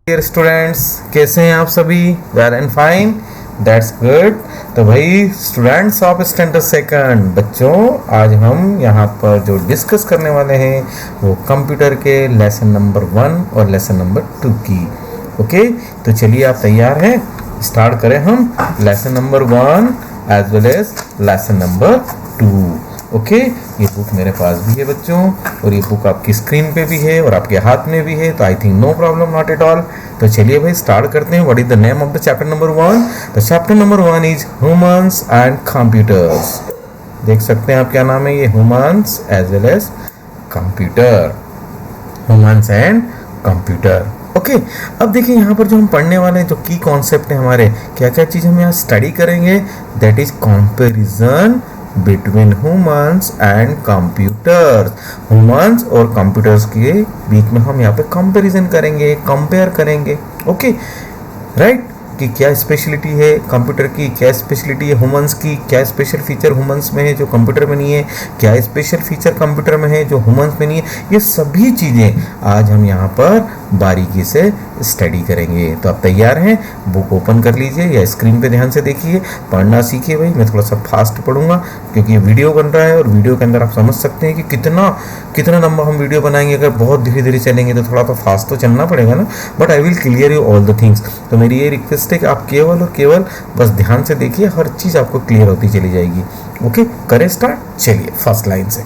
Dear students, कैसे हैं आप सभी? Well and fine, that's good. तो भाई स्टूडेंट्स ऑफ स्टैंडर्ड सेकंड, बच्चों आज हम यहाँ पर जो डिस्कस करने वाले हैं वो कंप्यूटर के लेसन नंबर 1 और लेसन नंबर 2 की। ओके, तो चलिए आप तैयार हैं? स्टार्ट करें हम lesson number 1 as well as lesson number 2। Okay, ये बुक मेरे पास भी है बच्चों, और ये बुक आपकी स्क्रीन पे भी है और आपके हाथ में भी है, तो I think no problem, not at all. तो चलिए भाई स्टार्ट करते हैं। What is the name of the chapter number 1? The chapter number 1 is humans and computers. देख सकते हैं आप क्या नाम है ये, humans as well as computer, humans and computer. Okay, अब देखिए यहाँ पर जो हम पढ़ने वाले हैं, जो की कॉन्सेप्ट है हमारे, क्या क्या चीज़ हम यहाँ स्टडी करेंगे, that is comparison between humans and computers. Humans और कंप्यूटर्स के बीच में हम यहाँ पे कंपैरिजन करेंगे, कंपेयर करेंगे। ओके राइट, कि क्या स्पेशलिटी है कंप्यूटर की, क्या स्पेशलिटी है ह्यूमंस की, क्या स्पेशल फीचर ह्यूमंस में है जो कंप्यूटर में नहीं है, क्या स्पेशल फीचर कंप्यूटर में है जो ह्यूमंस में नहीं है। ये सभी चीज़ें आज हम यहाँ पर बारीकी से स्टडी करेंगे। तो आप तैयार हैं? बुक ओपन कर लीजिए या स्क्रीन पे ध्यान से देखिए, पढ़ना सीखिए भाई। मैं थोड़ा सा फास्ट पढ़ूंगा क्योंकि ये वीडियो बन रहा है और वीडियो के अंदर आप समझ सकते हैं कि कितना कितना लंबा हम वीडियो बनाएंगे। अगर बहुत धीरे धीरे चलेंगे तो थोड़ा तो फास्ट तो चलना पड़ेगा ना, but I will clear you all the things. तो मेरी ये रिक्वेस्ट है कि आप केवल और केवल बस ध्यान से देखिए, हर चीज़ आपको क्लियर होती चली जाएगी। ओके, करें स्टार्ट। चलिए फर्स्ट लाइन से,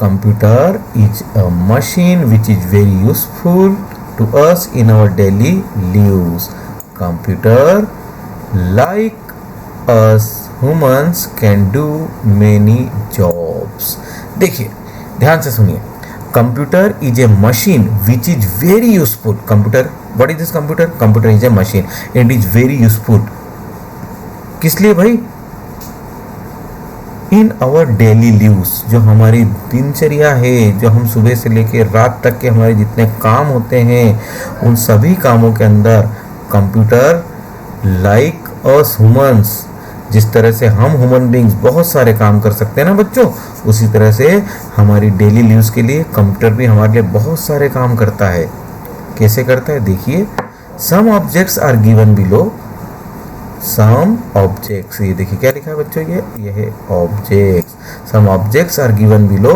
computer is a machine which is very useful to us in our daily lives. Computer like us humans can do many jobs. देखिए ध्यान से सुनिए, computer is a machine which is very useful. Computer, what is this computer? Computer is a machine and is very useful. किस लिए भाई? In our daily lives, जो हमारी दिनचर्या है, जो हम सुबह से लेकर रात तक के हमारे जितने काम होते हैं, उन सभी कामों के अंदर कंप्यूटर लाइक अस ह्यूमंस, जिस तरह से हम ह्यूमन बींग्स बहुत सारे काम कर सकते हैं ना बच्चों, उसी तरह से हमारी डेली लिव्स के लिए कंप्यूटर भी हमारे लिए बहुत सारे काम करता है। कैसे करता है देखिए, some objects are given below, some objects, ये देखिए क्या लिखा है बच्चों, ये है objects. Some objects are given below,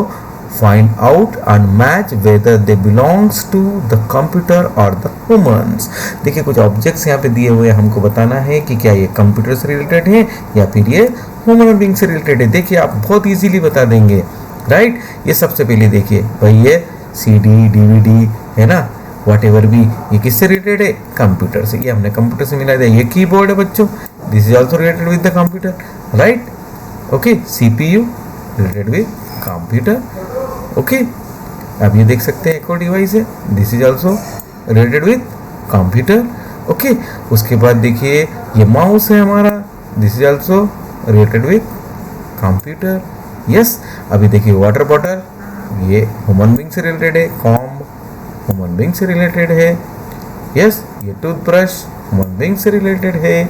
find out and match whether they belongs to the computer और द ह्यूमंस। देखिए कुछ ऑब्जेक्ट्स यहाँ पे दिए हुए हैं, हमको बताना है कि क्या ये कंप्यूटर से रिलेटेड है या फिर ये ह्यूमन बीइंग से रिलेटेड है। देखिए आप बहुत इजीली बता देंगे, राइट। ये सबसे पहले देखिए भाई, ये CD DVD है ना, वट एवर भी, ये किससे रिलेटेड है? कंप्यूटर से। ये हमने कंप्यूटर से मिला दिया। ये कीबोर्ड है बच्चों, this is also related with the computer, right. Okay, CPU related with computer. Okay, अब ये देख सकते हैं एक और डिवाइस है, this is also related with computer. Okay, उसके बाद देखिए ये माउस है हमारा, this is also related with computer. Yes, अभी देखिए वाटर बॉटल, ये ह्यूमन बीइंग से रिलेटेड है। कॉम्ब ह्यूमन बीइंग से रिलेटेड है। यस, ये टूथब्रश ह्यूमन बीइंग से रिलेटेड है।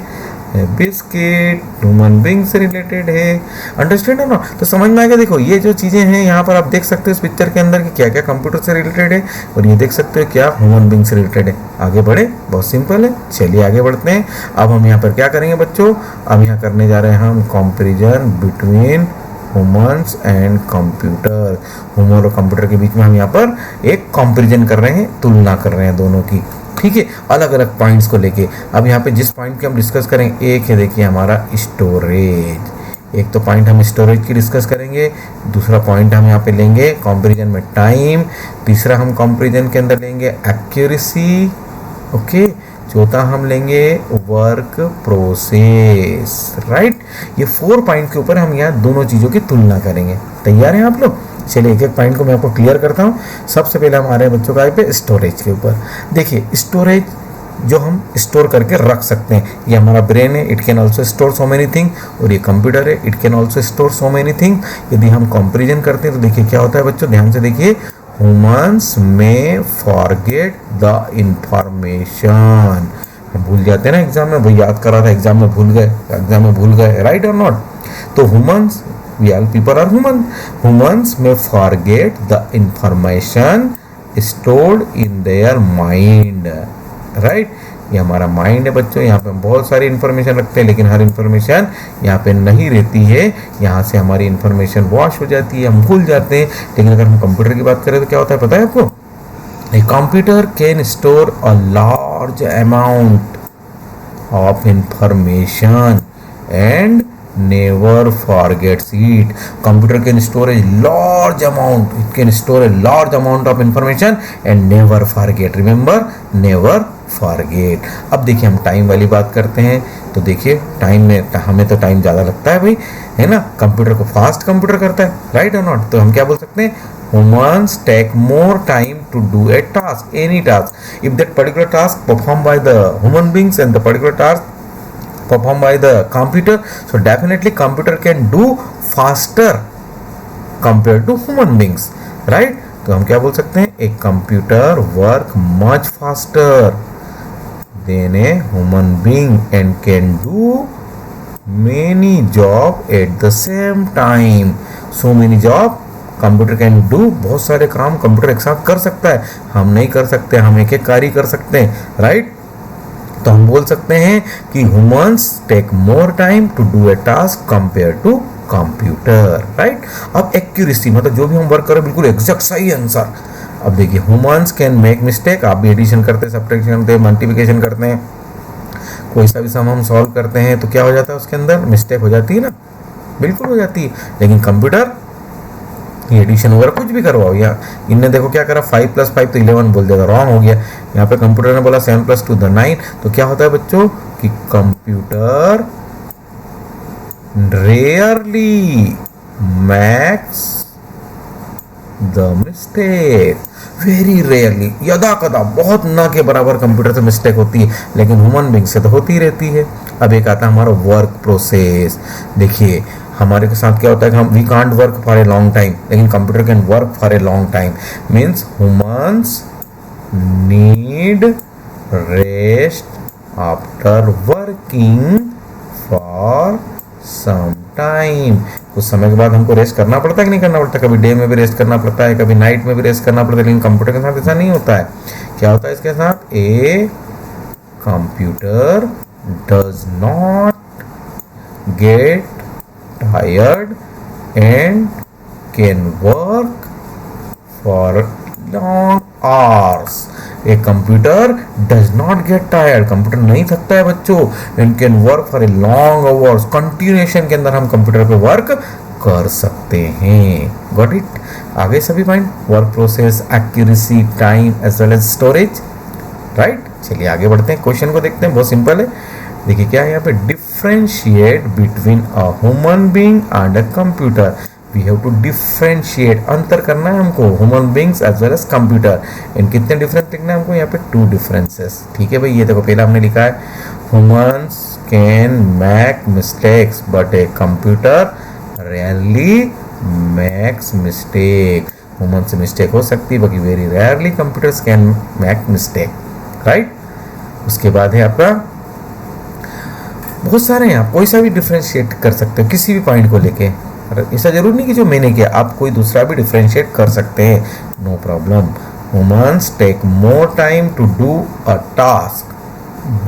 बिस्किट ह्यूमन बीइंग से रिलेटेड है। अंडरस्टैंड है ना? तो समझ में आ गया। देखो ये जो चीज़ें हैं यहाँ पर आप देख सकते हो इस पिक्चर के अंदर कि क्या क्या कंप्यूटर से रिलेटेड है, और ये देख सकते हो क्या ह्यूमन बीइंग से रिलेटेड है। आगे बढ़े, बहुत सिंपल है। चलिए आगे बढ़ते हैं। अब हम यहाँ पर क्या करेंगे बच्चों? अब यहाँ करने जा रहे हैं हम comparison between humans and computer. Human और कंप्यूटर के बीच में हम यहाँ पर एक कंपैरिजन कर रहे हैं, तुलना कर रहे हैं दोनों की, ठीक है, अलग अलग पॉइंट्स को लेके। अब यहाँ पे जिस पॉइंट की हम डिस्कस करेंगे, एक है देखिए हमारा स्टोरेज। एक तो पॉइंट हम स्टोरेज की डिस्कस करेंगे, दूसरा पॉइंट हम यहाँ पे लेंगे कंपैरिजन में टाइम, तीसरा हम कंपैरिजन के अंदर लेंगे एक्यूरेसी, ओके, चौथा हम लेंगे वर्क प्रोसेस, राइट। ये 4 पॉइंट के ऊपर हम यहाँ दोनों चीज़ों की तुलना करेंगे। तैयार हैं आप लोग? चलिए एक एक पॉइंट को मैं आपको क्लियर करता हूँ। सबसे पहले हमारे बच्चों का पे स्टोरेज के ऊपर देखिए, स्टोरेज जो हम स्टोर करके रख सकते हैं, ये हमारा ब्रेन है, it can also store so many thing, और ये कंप्यूटर है, it can also store so many thing. यदि हम कंपेरिजन करते हैं तो देखिए क्या होता है बच्चों, ध्यान से देखिए, ह्यूमंस में फॉरगेट द इंफॉर्मेशन, हम भूल जाते हैं ना एग्जाम में, भाई याद करा था एग्जाम में भूल गए, राइट और नॉट? तो humans, we all people are humans में forget the information stored in their mind, right? ये हमारा माइंड है बच्चों, यहाँ पे हम बहुत सारी इन्फॉर्मेशन रखते हैं, लेकिन हर इन्फॉर्मेशन यहाँ पे नहीं रहती है, यहाँ से हमारी इन्फॉर्मेशन वॉश हो जाती है, हम भूल जाते हैं। लेकिन अगर हम कंप्यूटर की बात करें तो क्या होता है पता है आपको? A computer can store a large amount of information and never forgets it. Computer can store a large amount. It can store a large amount of information and never forget. Remember, never forget. अब देखिए हम time वाली बात करते हैं, तो देखिए time में हमें तो टाइम ज़्यादा लगता है भाई, है ना? कंप्यूटर को फास्ट कंप्यूटर करता है, राइट और नॉट? तो हम क्या बोल सकते हैं? Humans take more time to do a task, any task. If that particular task performed by the human beings and the particular task performed by the computer, so definitely computer can do faster compared to human beings, right? तो हम क्या बोल सकते हैं? A computer work much faster than a human being and can do many job at the same time. So many job computer can do, बहुत सारे काम computer एक साथ कर सकता है, हम नहीं कर सकते, हम एक एक कार्य कर सकते हैं, राइट? तो हम बोल सकते हैं कि humans take more time to do a task compare to computer, right? अब एक्यूरेसी मतलब जो भी हम वर्क करें बिल्कुल एग्जैक्ट सही आंसर। अब देखिए ह्यूमंस कैन मेक मिस्टेक, आप भी एडिशन करते हैं, सब्ट्रैक्शन करते हैं, मल्टीप्लिकेशन करते हैं, कोई सा भी सम हम सॉल्व करते हैं तो क्या हो जाता है उसके अंदर? मिस्टेक हो जाती है ना, बिल्कुल हो जाती है। लेकिन कंप्यूटर एडिशन वगैरह कुछ भी करवाओ, या इनने देखो क्या करा, 5 + 5 तो 11 बोल दिया था, रॉन्ग हो गया। यहाँ पे कंप्यूटर ने बोला 7 + 2 = 9, तो क्या होता है बच्चों कि computer rarely max the mistake, very rarely, यदा कदा, बहुत ना के बराबर कंप्यूटर से मिस्टेक होती है, लेकिन ह्यूमन बीइंग से तो होती रहती है। अब एक आता है हमारा वर्क प्रोसेस। देखिए हमारे के साथ क्या होता है कि हम we can't work for a long time, लेकिन computer can work for a long time. Means humans need rest after working for some time. कुछ समय के बाद हमको रेस्ट करना पड़ता है कि नहीं करना पड़ता? कभी डे में भी रेस्ट करना पड़ता है, कभी नाइट में भी रेस्ट करना पड़ता है, लेकिन कंप्यूटर के साथ ऐसा नहीं होता है। क्या होता है इसके साथ? ए computer does not gate tired and can work for long hours. A computer does not get tired. Computer नहीं थकता है बच्चों, and can work for a long hours. Continuation के अंदर हम कंप्यूटर पे वर्क कर सकते हैं। Got it? आगे सभी point, work process, accuracy, time as well as storage, right? चलिए आगे बढ़ते हैं, क्वेश्चन को देखते हैं, बहुत सिंपल है। देखिए क्या है यहाँ पे, differentiate between a human being and a computer. We have to differentiate, अंतर करना है हमको, human beings as well as computer. इन कितने डिफरेंस लिखना है हमको? यहाँ पे 2 डिफरेंसेस, ठीक है भाई? ये देखो पहला हमने लिखा है humans can make mistakes but a computer rarely makes mistake. Human से मिस्टेक हो सकती है, बाकी very rarely computers can make mistake, right? उसके बाद है आपका, बहुत सारे हैं, आप कोई सा भी डिफरेंशिएट कर सकते हो किसी भी पॉइंट को लेके। ऐसा जरूर नहीं कि जो मैंने किया, आप कोई दूसरा भी डिफरेंशिएट कर सकते हैं, no problem. Humans take more time to do a task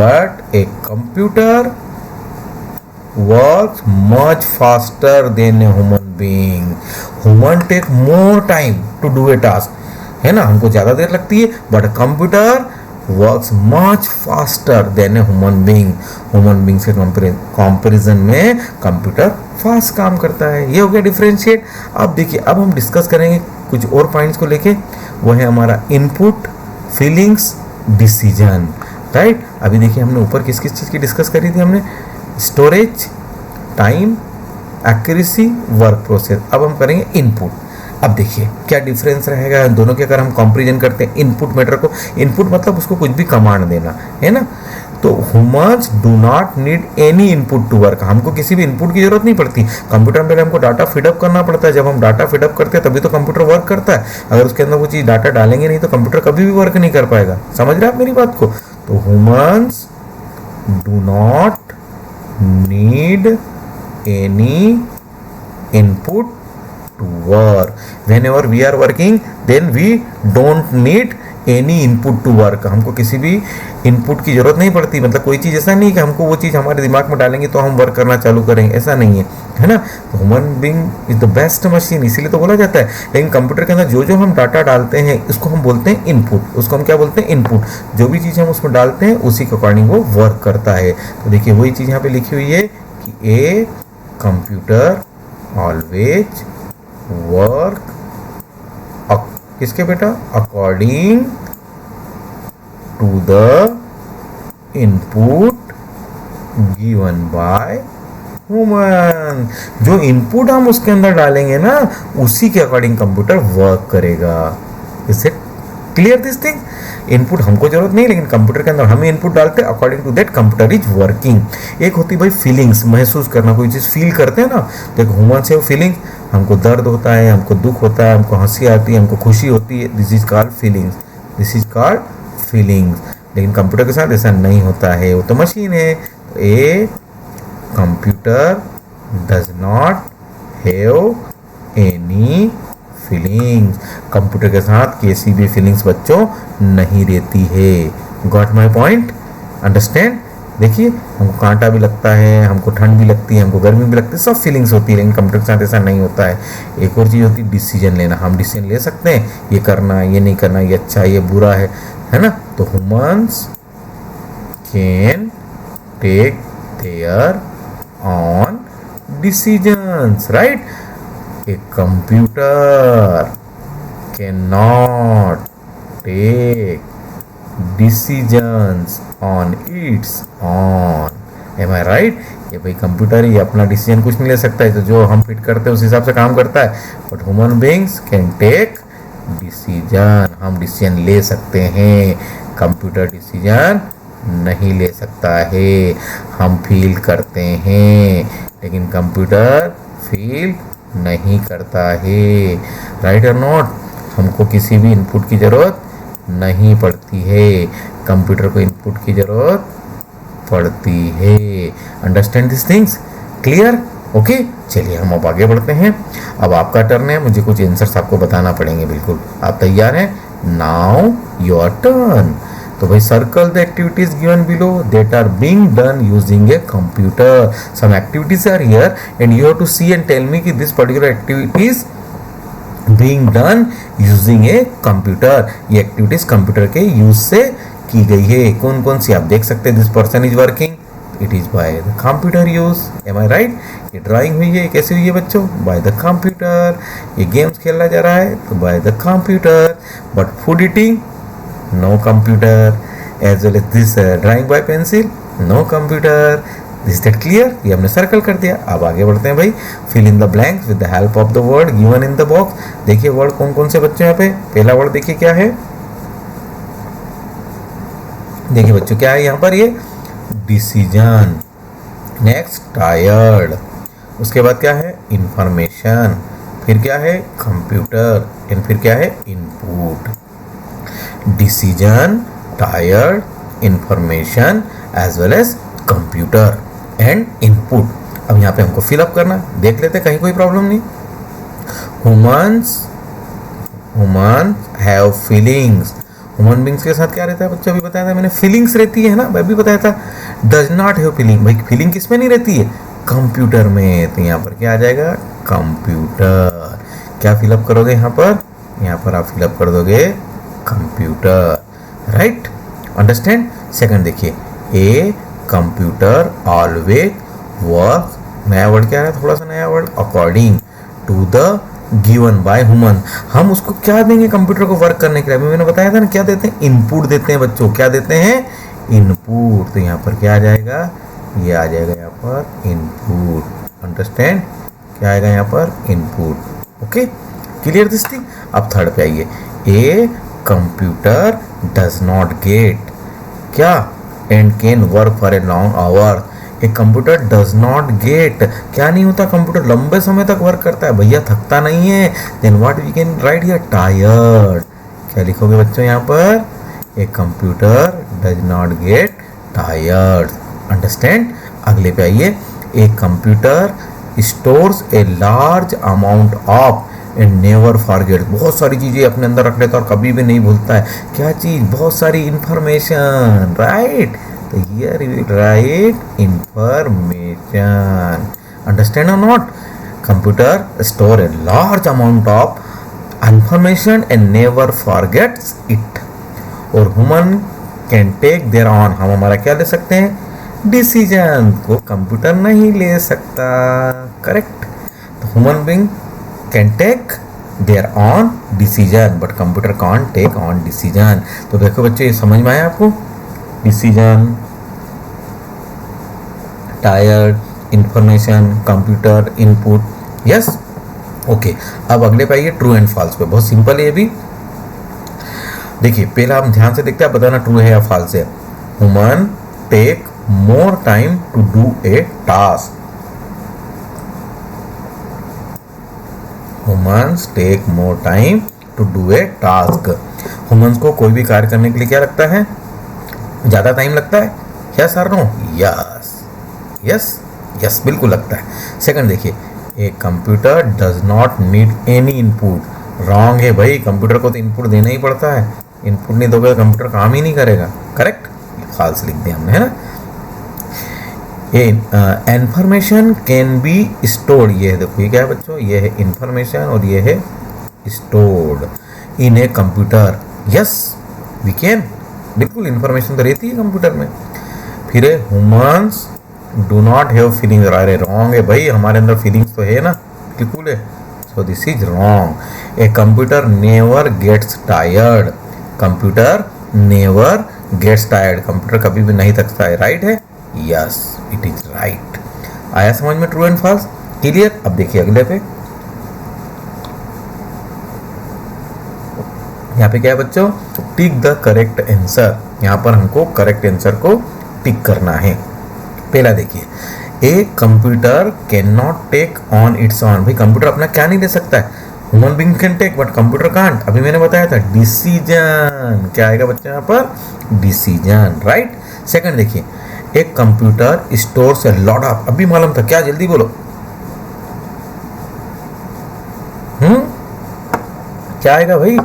but a computer works much faster than a human being. Human take more time to do a task, है ना, हमको ज्यादा देर लगती है, but computer works much faster than a human being. ह्यूमन बीइंग से कंपैरिजन में कंप्यूटर फास्ट काम करता है। ये हो गया डिफरेंशिएट। अब देखिए, अब हम डिस्कस करेंगे कुछ और पॉइंट्स को लेके, वो है हमारा इनपुट, फीलिंग्स, डिसीजन, राइट? अभी देखिए हमने ऊपर किस किस चीज़ की डिस्कस करी थी, हमने storage, time, accuracy, work process. अब हम करेंगे इनपुट। अब देखिए क्या डिफरेंस रहेगा दोनों के, अगर हम कंपैरिजन करते हैं इनपुट मैटर को। इनपुट मतलब उसको कुछ भी कमांड देना, है ना? तो humans do not need any input to work. हमको किसी भी इनपुट की जरूरत नहीं पड़ती। कंप्यूटर में पहले हमको डाटा फीडअप करना पड़ता है। जब हम डाटा फीडअप करते हैं तभी तो कंप्यूटर वर्क करता है। अगर उसके अंदर वो चीज़ डाटा डालेंगे नहीं तो कंप्यूटर कभी भी वर्क नहीं कर पाएगा। समझ रहे आप मेरी बात को? तो humans do not need any input to work. Whenever we are working, then we don't need any input to work. हमको किसी भी इनपुट की जरूरत नहीं पड़ती, मतलब कोई चीज़ ऐसा नहीं कि हमको वो चीज़ हमारे दिमाग में डालेंगे तो हम वर्क करना चालू करेंगे, ऐसा नहीं है, है ना। तो human being is the best machine, इसीलिए तो बोला जाता है। लेकिन कंप्यूटर के अंदर जो जो हम डाटा डालते हैं इसको हम बोलते हैं इनपुट। उसको हम क्या बोलते हैं? इनपुट। जो भी चीज़ हम उसमें डालते हैं उसी के अकॉर्डिंग वो वर्क करता है। तो देखिए वही चीज़ यहाँ पे लिखी हुई है कि ए कंप्यूटर ऑलवेज वर्क किसके बेटा? According to the input given by human. जो इनपुट हम उसके अंदर डालेंगे ना उसी के अकॉर्डिंग कंप्यूटर वर्क करेगा। Is it clear this thing? Input हमको जरूरत नहीं, लेकिन कंप्यूटर के अंदर हमें इनपुट डालते हैं, according to that computer is working. एक होती भाई फीलिंग्स, महसूस करना, कोई चीज़ फील करते हैं ना, तो एक ह्यूमन से वो फीलिंग, हमको दर्द होता है, हमको दुख होता है, हमको हंसी आती है, हमको खुशी होती है, this is called feelings, this is called feelings. लेकिन कंप्यूटर के साथ ऐसा नहीं होता है, वो तो मशीन है। तो ए computer does not have any feelings. Computer के साथ कैसी भी फीलिंग्स बच्चों नहीं रहती है। Got my point? अंडरस्टैंड? देखिए हमको कांटा भी लगता है, हमको ठंड भी लगती है, हमको गर्मी भी लगती है, सब फीलिंग्स होती है, लेकिन कंप्यूटर के साथ ऐसा नहीं होता है। एक और चीज़ होती है डिसीजन लेना। हम डिसीजन ले सकते हैं, ये करना है, ये नहीं करना, ये अच्छा है, ये बुरा है ना। तो humans can take their own decisions, right? A computer cannot take decisions on its own. Am I right? ये भाई कंप्यूटर ही अपना डिसीजन कुछ नहीं ले सकता है, तो जो हम फिट करते हैं उस हिसाब से काम करता है। But human beings can take decision, हम डिसीजन ले सकते हैं, कंप्यूटर डिसीजन नहीं ले सकता है। हम फील करते हैं, लेकिन कंप्यूटर फील नहीं करता है, राइट और नॉट? हमको किसी भी इनपुट की ज़रूरत नहीं पड़ती है, कंप्यूटर को इनपुट की ज़रूरत पड़ती है। Understand this things? Clear? Okay, चलिए हम अब आगे बढ़ते हैं। अब आपका टर्न है, मुझे कुछ आंसर्स आपको बताना पड़ेंगे। बिल्कुल, आप तैयार हैं? Now your turn. तो भाई circle the activities given below that are being done using a computer. Some activities are here and you have to see and tell me कि this particular activities being done using a computer. ये activities computer के use से की गई है। कौन कौन सी आप देख सकते हैं? This person is working, it is by the computer use. Am I right? ये ड्राइंग हुई है, कैसे हुई है बच्चों? By the computer. ये गेम्स खेला जा रहा है तो by the computer. But food eating, no computer. As well as this drawing by pencil, no computer. Is that clear? ये हमने सर्कल कर दिया। अब आगे बढ़ते हैं भाई। fill in the blanks with the help of the word given in the box. देखिए वर्ड कौन कौन से बच्चों यहाँ पे? पहला वर्ड देखिए क्या है? देखिए बच्चों क्या है यहाँ पर? ये डिसीजन। Next tired. उसके बाद क्या है? इंफॉर्मेशन। फिर क्या है? कंप्यूटर। एंड फिर क्या है? Input. Decision, tired, information as well as computer and input. अब यहाँ पे हमको फिलअप करना, देख लेते कहीं कोई प्रॉब्लम नहीं। Humans have feelings. Human beings के साथ क्या रहता है बच्चों? अभी बताया था मैंने, फीलिंग्स रहती है ना, मैं भी बताया था। डज नॉट हैव फीलिंग, भाई फीलिंग किस में नहीं रहती है? कंप्यूटर में। तो यहाँ पर क्या आ जाएगा? कंप्यूटर। क्या फिलअप करोगे यहाँ पर? यहाँ पर आप फिलअप कर दोगे कंप्यूटर, राइट? अंडरस्टैंड? सेकंड देखिए, ए कंप्यूटर ऑलवेज वर्क। नया वर्ड क्या है? थोड़ा सा नया word, according to the given by human. हम उसको क्या देंगे कंप्यूटर को वर्क करने के लिए? अभी मैंने बताया था ना, क्या देते हैं? इनपुट देते हैं बच्चों। क्या देते हैं? इनपुट। तो यहाँ पर क्या आ जाएगा? ये आ जाएगा यहाँ पर इनपुट। अंडरस्टैंड? क्या आएगा यहाँ पर? Input. Okay, clear this thing? अब थर्ड पे आइए। A computer does not get क्या? And can work for a long hour. A computer does not get, क्या नहीं होता? कंप्यूटर लंबे समय तक वर्क करता है भैया, थकता नहीं है। Then what we can write here? Tired. क्या लिखोगे बच्चों यहाँ पर? A computer does not get tired. Understand. अगले पे आइए, a computer stores a large amount of and never forget. बहुत सारी चीजें अपने अंदर रख लेता है और कभी भी नहीं भूलता है। क्या चीज? बहुत सारी इंफॉर्मेशन, राइट। तो here we write information, understand और not. Computer store a large amount of information and never forgets it. और human can take their own, हम हमारा क्या ले सकते हैं? डिसीजन को कंप्यूटर नहीं ले सकता, करेक्ट। तो human being can take their own decision but computer can't take own decision. तो देखो बच्चे, ये समझ में आया आपको? Decision, tired, information, computer, input, yes, okay. अब अगले पे आइए, ट्रू एंड फॉल्स पे। बहुत सिंपल है ये भी। देखिए, पहला हम ध्यान से देखते हैं, बताना ट्रू है या फॉल्स है। Human take more time to do a task. Humans take more time to do a task. Humans को कोई भी कार्य करने के लिए क्या लगता है? ज्यादा टाइम लगता है, यस और नो? यस यस यस, बिल्कुल लगता है। सेकंड देखिए, a computer does not need any input. Wrong है भाई, कंप्यूटर को तो इनपुट देना ही पड़ता है। इनपुट नहीं दोगे तो कंप्यूटर काम ही नहीं करेगा, करेक्ट। फॉल्स लिख दिया हमने, है ना। इंफॉर्मेशन कैन बी स्टोर्ड, ये है, देखो ये क्या है बच्चों? ये है इंफॉर्मेशन और ये है stored in a computer. Yes, we can, बिल्कुल इंफॉर्मेशन तो रहती है कंप्यूटर में। फिर है humans do not have feelings. अरे रॉन्ग है भाई, हमारे अंदर फीलिंग्स तो है ना, बिल्कुल है। So this is wrong. A computer never gets tired. Computer never gets tired, computer कभी भी नहीं थकता है, राइट है? Yes, it is right. आया समझ में ट्रू एंड फॉल्स? क्लियर। अब देखिए अगले पे, यहाँ पे क्या है बच्चों? टिक द करेक्ट आंसर। यहाँ पर हमको करेक्ट आंसर को टिक करना है। पहला देखिए, a computer can not take on its own. भाई कंप्यूटर अपना क्या नहीं ले सकता है? Human being can take but computer can't. अभी मैंने बताया था डिसीजन। क्या आएगा बच्चों यहाँ पर? Decision, right. सेकंड देखिए, एक computer stores a lot of. अभी मालूम था क्या? जल्दी बोलो। क्या आएगा भाई?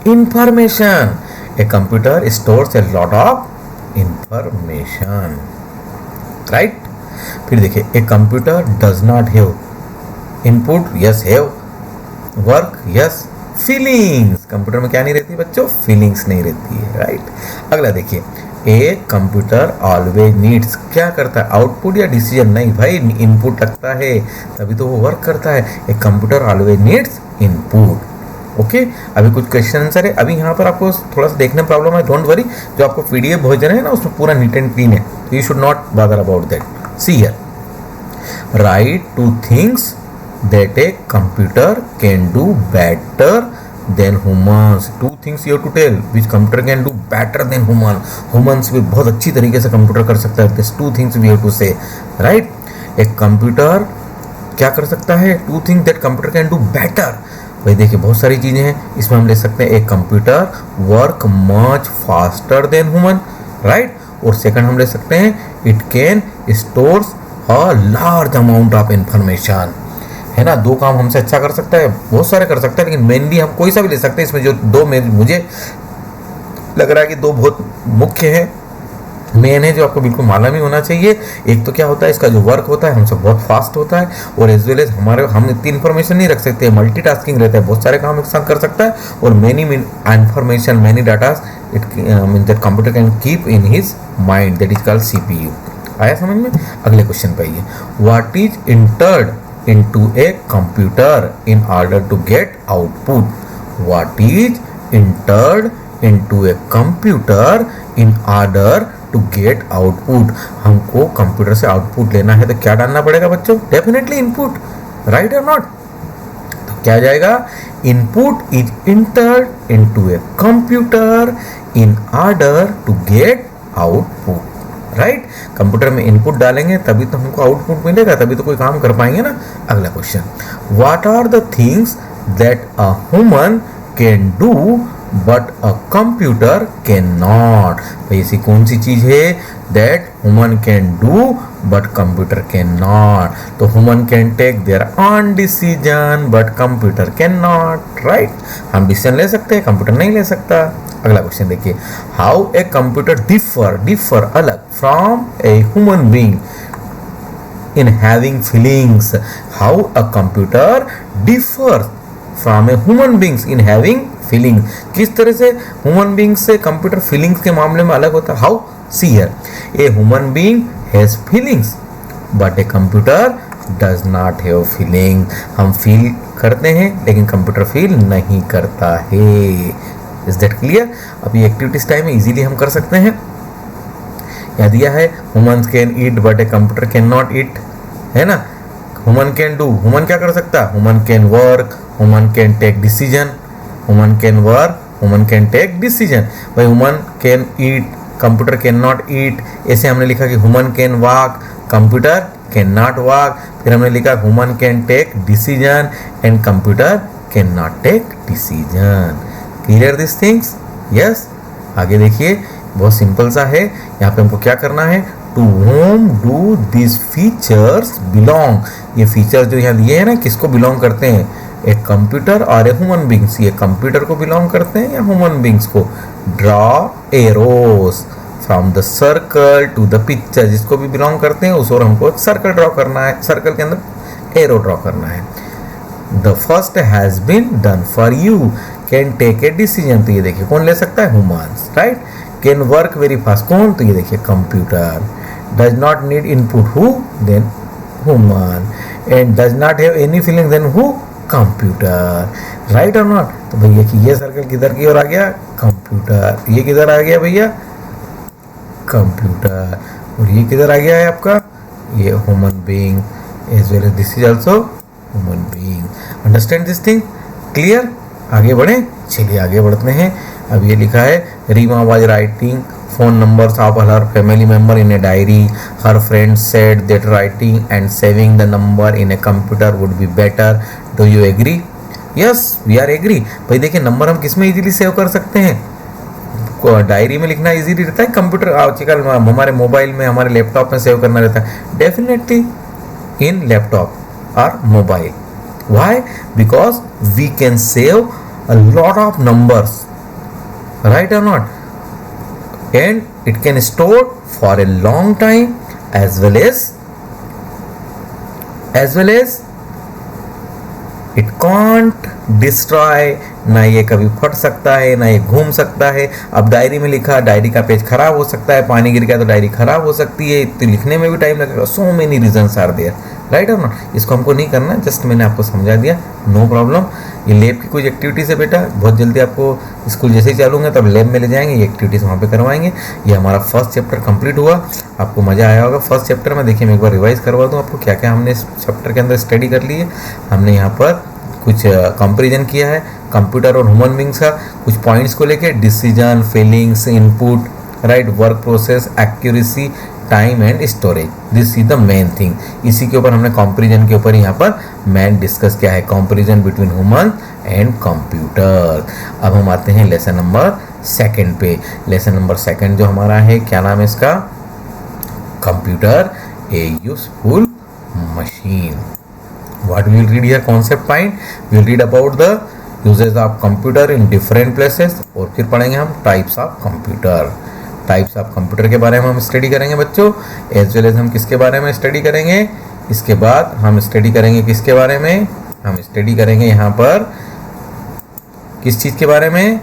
Information. A computer stores a lot of information, right. फिर देखिए, a computer does not have input. Yes, have. Work, yes. Feelings, computer में क्या नहीं रहती बच्चों? फीलिंग्स नहीं रहती है, राइट। अगला देखिए, ए कंप्यूटर ऑलवेज नीड्स। क्या करता है? आउटपुट या डिसीजन? नहीं भाई, इनपुट लगता है तभी तो वो वर्क करता है। ए computer always needs input, okay. अभी कुछ क्वेश्चन आंसर है। अभी यहाँ पर आपको थोड़ा सा देखने में प्रॉब्लम है, डोंट वरी। जो आपको पीडीएफ भोजन है ना, उसमें पूरा नीट एंड क्लीन है, तो you should not bother about that. See here, right two things that a computer can do better than humans. Two things you have to tell which computer can do better than human. Humans भी बहुत अच्छी तरीके से computer कर सकता है। These two things we have to say, right? एक computer क्या कर सकता है? Two things that computer can do better. भाई देखिए, बहुत सारी चीजें हैं इसमें। हम ले सकते हैं एक computer work much faster then human, right. और सेकंड हम ले सकते हैं it can stores a large amount of information, है ना। दो काम हमसे अच्छा कर सकता है, बहुत सारे कर सकता है, लेकिन मेनली हम कोई सा भी ले सकते हैं। इसमें जो दो मुझे लग रहा है कि दो बहुत मुख्य है, मेन है, जो आपको बिल्कुल मालूम ही होना चाहिए। एक तो क्या होता है, इसका जो वर्क होता है हमसे बहुत फास्ट होता है, और एज वेल एज हम इतनी इन्फॉर्मेशन नहीं रख सकते, मल्टीटास्किंग रहता है, बहुत सारे काम एक साथ कर सकता है। और many information, many data it mean that computer can keep in his mind, that is called CPU. आया समझ में? अगले क्वेश्चन पे आइए, what is entered into a computer in order to get output? What is entered into a computer in order to get output? हमको computer से output लेना है तो क्या डालना पड़ेगा बच्चों? डेफिनेटली इनपुट, राइट और नॉट? तो क्या जाएगा? Input is entered into a computer in order to get output, right. Computer में इनपुट डालेंगे तभी तो हमको आउटपुट मिलेगा, तभी तो कोई काम कर पाएंगे ना। अगला question, what are the things that a human can do but a computer can not? भाई ऐसी कौन सी चीज है that human can do but computer can not. तो human can take their own decision but computer can not. Right, हम decision ले सकते हैं, कंप्यूटर नहीं ले सकता. अगला क्वेश्चन देखिए, हाउ ए कंप्यूटर डिफर अलग from A human being in having feelings. How a computer differs from a human beings in having feelings. किस तरह से human beings से computer feelings के मामले में अलग होता है? How? See here, a human being has feelings but a computer does not have feeling. हम feel करते हैं लेकिन कंप्यूटर फील नहीं करता है. Is that clear? अब ये एक्टिविटीज टाइम में इजीली हम कर सकते हैं. यहाँ दिया है human can eat but a computer can not ईट, है ना. ह्यूमन कैन डू, ह्यूमन क्या कर सकता है? Human can work, human can take decision. Human can work, human can take decision. भाई human can eat, computer can not eat. ऐसे हमने लिखा कि human can walk, computer can not walk. फिर हमने लिखा human can take decision and computer can not take decision. Clear this things? Yes. आगे देखिए, बहुत सिंपल सा है. यहाँ पे हमको क्या करना है? To home do this features belong. ये फीचर्स जो यहाँ दिए हैं ना, किसको बिलोंग करते हैं? एक कंप्यूटर और ए ह्यूमन बींग्स. ये कंप्यूटर को बिलोंग करते हैं या ह्यूमन बींग्स को? Draw arrows from the circle to the picture. जिसको भी बिलोंग करते हैं उस और हमको एक सर्कल ड्रॉ करना है. सर्कल के अंदर एरो ड्रॉ करना है. The first has been done for you. Can take a decision. तो ये देखिए कौन ले सकता है? Humans. Right. Can work very fast. कौन? तो ये देखिए computer. Does not need input. Who? Then human. And does not have any feeling. Then who? Computer. Right और नॉट? तो भैया कि ये सर्कल किधर की ओर आ गया? कंप्यूटर. ये किधर आ गया भैया? कंप्यूटर. और ये किधर आ गया है आपका? ये human being. As well as this is also human being. Understand this thing? Clear? आगे बढ़े. चलिए आगे बढ़ते हैं. अब ये लिखा है, Reema was writing phone numbers of her family member in a diary. Her friends said that writing and saving the number in a computer would be better. Do you agree? Yes, we are agree. भाई देखिए, number हम किस में easily save कर सकते हैं? Diary में लिखना इजीली रहता है, कंप्यूटर आजकल हमारे मोबाइल में, हमारे लैपटॉप में सेव करना रहता है. डेफिनेटली इन लैपटॉप और mobile. Why? Because we can save a lot of numbers. Right or not? And it can store for a long time as well as it can't destroy. ना ये कभी फट सकता है, ना ये घूम सकता है. अब डायरी में लिखा, डायरी का पेज खराब हो सकता है, पानी गिर गया तो डायरी खराब हो सकती है, तो लिखने में भी टाइम लगेगा. So many reasons are there. Right और नॉट? इसको हमको नहीं करना, जस्ट मैंने आपको समझा दिया. No problem. ये लैब की कुछ एक्टिविटीज़ है बेटा, बहुत जल्दी आपको स्कूल जैसे ही चालूंगा तब लैब में ले जाएंगे, ये एक्टिविटीज़ वहाँ पे करवाएंगे. ये हमारा फर्स्ट चैप्टर कंप्लीट हुआ. आपको मज़ा आया होगा फर्स्ट चैप्टर में. देखिए मैं एक बार रिवाइज करवा दूँ आपको क्या क्या हमने इस चैप्टर के अंदर स्टडी कर ली है. हमने यहाँ पर कुछ कंपेरिजन किया है कंप्यूटर और ह्यूमन बींग्स का, कुछ पॉइंट्स को लेके, decision, feelings, input, right, work process, accuracy, time and storage. This is the main thing. इसी के ऊपर हमने कंपैरिजन के ऊपर यहाँ पर मेन डिस्कस किया है, comparison between human and computer. अब हम आते हैं लेसन नंबर 2 पे. लेसन नंबर 2 जो हमारा है, क्या नाम है इसका? Computer A useful machine. What we will read here? Concept point. We will read about the uses of computer in different places. और फिर पढ़ेंगे हम types of computer. Types of computer के बारे में हम स्टडी करेंगे बच्चों. एज वेल एज हम किसके बारे में स्टडी करेंगे? इसके बाद हम स्टडी करेंगे किसके बारे में? हम स्टडी करेंगे यहाँ पर किस चीज़ के बारे में?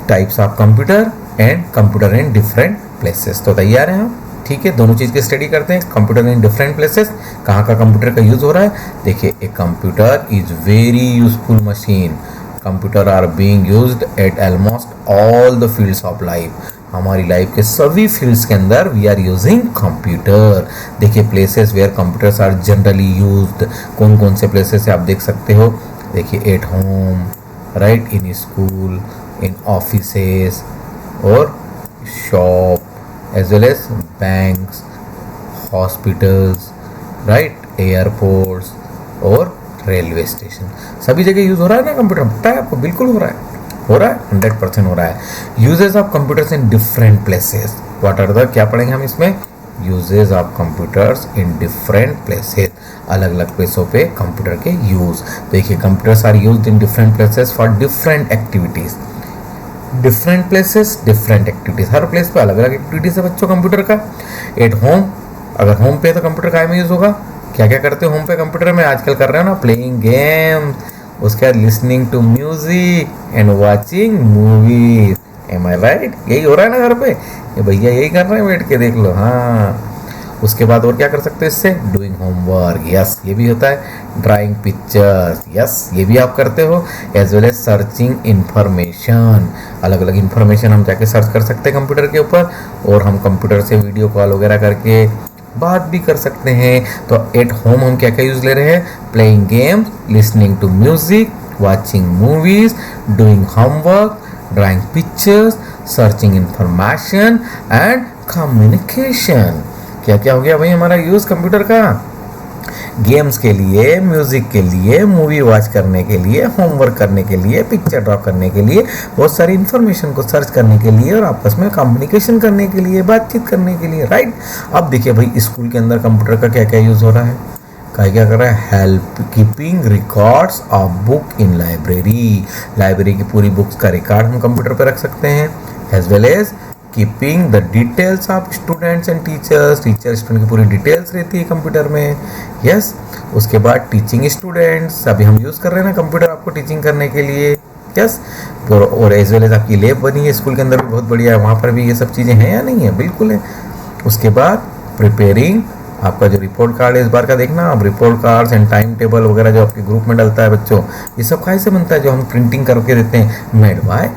Types of computer and computer in different places. तो तैयार हैं हम? ठीक है, दोनों चीज़ की स्टडी करते हैं. कंप्यूटर इन डिफरेंट प्लेसेस, कहाँ का कंप्यूटर का यूज़ हो रहा है. देखिए, a computer is very useful machine. Computer are being used at almost all the fields of life. हमारी लाइफ के सभी फील्ड्स के अंदर वी आर यूजिंग कंप्यूटर. देखिए, places where computers are generally used. कौन कौन से प्लेसेस है आप देख सकते हो. देखिए, at home, right, in school, in offices और shop, as well as banks, hospitals, right, airports और रेलवे स्टेशन. सभी जगह यूज़ हो रहा है ना कंप्यूटर? पता है आपको? बिल्कुल हो रहा है. हो रहा है, 100% हो रहा है। Uses of computers in different places, what are the, क्या पढ़ेंगे हम इसमें, uses of computers in different places, अलग अलग प्लेसों पे कंप्यूटर के यूज। देखिए computers are used in different places for different activities, different places different activities, हर प्लेस पे अलग अलग एक्टिविटीज है बच्चों कंप्यूटर का। एट होम, अगर होम पे तो कंप्यूटर काय में यूज होगा, क्या क्या करते हो होम पे कंप्यूटर में, आजकल कर रहे हो ना, प्लेइंग गेम, उसके बाद listening to music and watching movies, am I right, यही हो रहा है ना घर पे, ये भैया यही कर रहे हैं बैठ के, देख लो। हाँ, उसके बाद और क्या कर सकते हो इससे, डूइंग होमवर्क, यस ये भी होता है, ड्राइंग पिक्चर्स, यस ये भी आप करते हो, as well as searching information, अलग अलग इंफॉर्मेशन हम जाके सर्च कर सकते हैं कंप्यूटर के ऊपर, और हम कंप्यूटर से वीडियो कॉल वगैरह करके बात भी कर सकते हैं। तो एट होम हम क्या क्या यूज ले रहे हैं, playing games, listening to music, watching movies, doing homework, drawing pictures, searching information and communication. क्या क्या हो गया भाई हमारा यूज कंप्यूटर का, गेम्स के लिए, म्यूजिक के लिए, मूवी वॉच करने के लिए, होमवर्क करने के लिए, पिक्चर ड्रॉ करने के लिए, बहुत सारी इंफॉर्मेशन को सर्च करने के लिए, और आपस में कम्युनिकेशन करने के लिए, बातचीत करने के लिए, राइट। अब देखिए भाई स्कूल के अंदर कंप्यूटर का क्या क्या यूज हो रहा है, क्या कर रहा है, help keeping records of book in library, library की पूरी बुक्स का रिकॉर्ड हम कंप्यूटर पर रख सकते हैं, as well as keeping the details of students and teachers, teacher student की पूरी डिटेल्स रहती है कंप्यूटर में, यस। उसके बाद टीचिंग स्टूडेंट्स, अभी हम यूज़ कर रहे हैं ना कंप्यूटर आपको टीचिंग करने के लिए, यस। और एज वेल एज आपकी लैब बनी है स्कूल के अंदर भी, बहुत बढ़िया है, वहाँ पर भी ये सब चीज़ें हैं या नहीं है, बिल्कुल है। उसके बाद प्रिपेयरिंग, आपका जो रिपोर्ट कार्ड है इस बार का देखना आप, report cards and time table वगैरह जो आपके ग्रुप में डलता है बच्चों, ये सब कहाँ से बनता है, जो हम प्रिंटिंग करके देते हैं, made by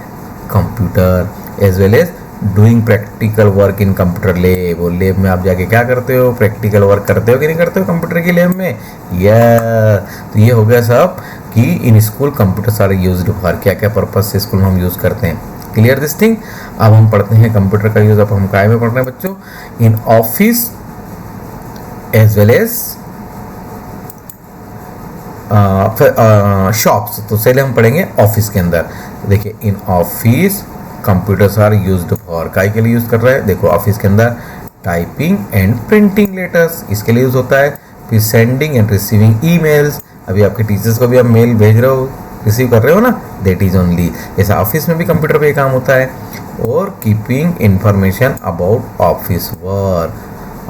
computer, as well as doing practical work in computer lab, और लैब में आप जाके क्या करते हो, प्रैक्टिकल वर्क करते हो कि नहीं करते हो कंप्यूटर की लैब में, तो ये हो गया सब कि in school computers are used for, क्या क्या पर्पज से स्कूल में हम यूज करते हैं, क्लियर दिस थिंग। अब हम पढ़ते हैं कंप्यूटर का यूज, अब हम काय में पढ़ रहे हैं बच्चों, in office as well as shops. तो पहले हम पढ़ेंगे ऑफिस के अंदर, देखिए in office computers are used for, काय के लिए यूज कर रहे हैं, देखो ऑफिस के अंदर टाइपिंग एंड प्रिंटिंग लेटर्स, इसके लिए यूज होता है, फिर सेंडिंग एंड रिसीविंग ईमेल्स, अभी आपके टीचर्स को भी आप मेल भेज रहे हो, रिसीव कर रहे हो ना, दैट इज ओनली, ऐसा ऑफिस में भी कंप्यूटर पे काम होता है, और keeping information about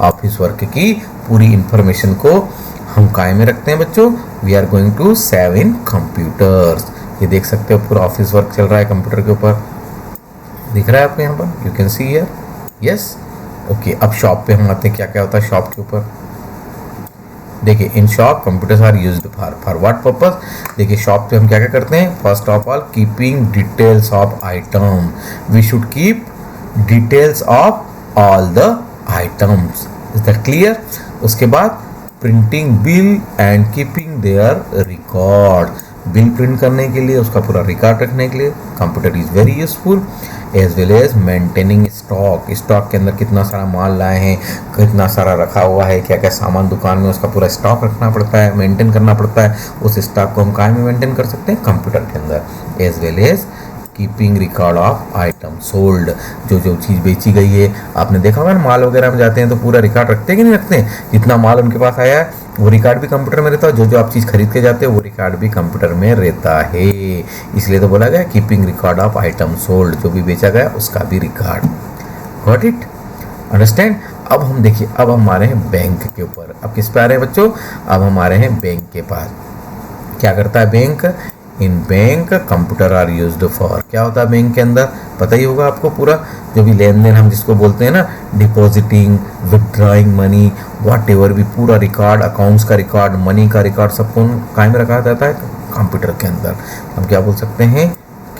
office work की पूरी इंफॉर्मेशन को हम काय में रखते हैं बच्चों, we are going to save in computers. ये देख सकते हो पूरा ऑफिस वर्क चल रहा है कंप्यूटर के ऊपर, दिख रहा है आपको यहाँ पर, you can see here, yes okay. अब शॉप पे हम आते हैं, क्या क्या होता है शॉप के ऊपर, देखिए in shop computers are used for what purpose, देखिए शॉप पे हम क्या क्या करते हैं, first of all keeping details of item, we should keep details of all the items, is that clear. उसके बाद printing bill and keeping their record, bill print करने के लिए, उसका पूरा रिकॉर्ड रखने के लिए computer is very useful, as well as maintaining stock, stock के अंदर कितना सारा माल लाए हैं, कितना सारा रखा हुआ है, क्या क्या सामान दुकान में, उसका पूरा स्टॉक रखना पड़ता है, मेंटेन करना पड़ता है, उस स्टॉक को हम कहाँ में मेंटेन कर सकते हैं, कंप्यूटर के अंदर, as well as keeping record of item sold, जो जो चीज़ बेची गई है, आपने देखा होगा ना माल वगैरह में जाते हैं तो पूरा रिकॉर्ड रखते हैं कि नहीं रखते हैं, जितना माल उनके पास आया है वो रिकॉर्ड भी कंप्यूटर में रहता है, जो जो आप चीज़ खरीद के जाते हो वो रिकॉर्ड भी कंप्यूटर में रहता है, इसलिए तो बोला गया keeping record of item sold, जो भी बेचा गया उसका भी रिकॉर्ड, गॉट इट, अंडरस्टैंड। अब हम देखिए, अब हम आ रहे हैं बैंक के ऊपर, अब किस पे आ रहे हैं बच्चों, अब हम आ रहे हैं बैंक के पास, क्या करता है bank, in bank computer are used for, क्या होता है बैंक के अंदर पता ही होगा आपको, पूरा जो भी लेन देन हम जिसको बोलते हैं ना, depositing, withdrawing money, what ever भी पूरा रिकॉर्ड, अकाउंट्स का रिकॉर्ड, मनी का रिकॉर्ड, सब कौन कायम रखा जाता है कंप्यूटर के अंदर। हम क्या बोल सकते हैं,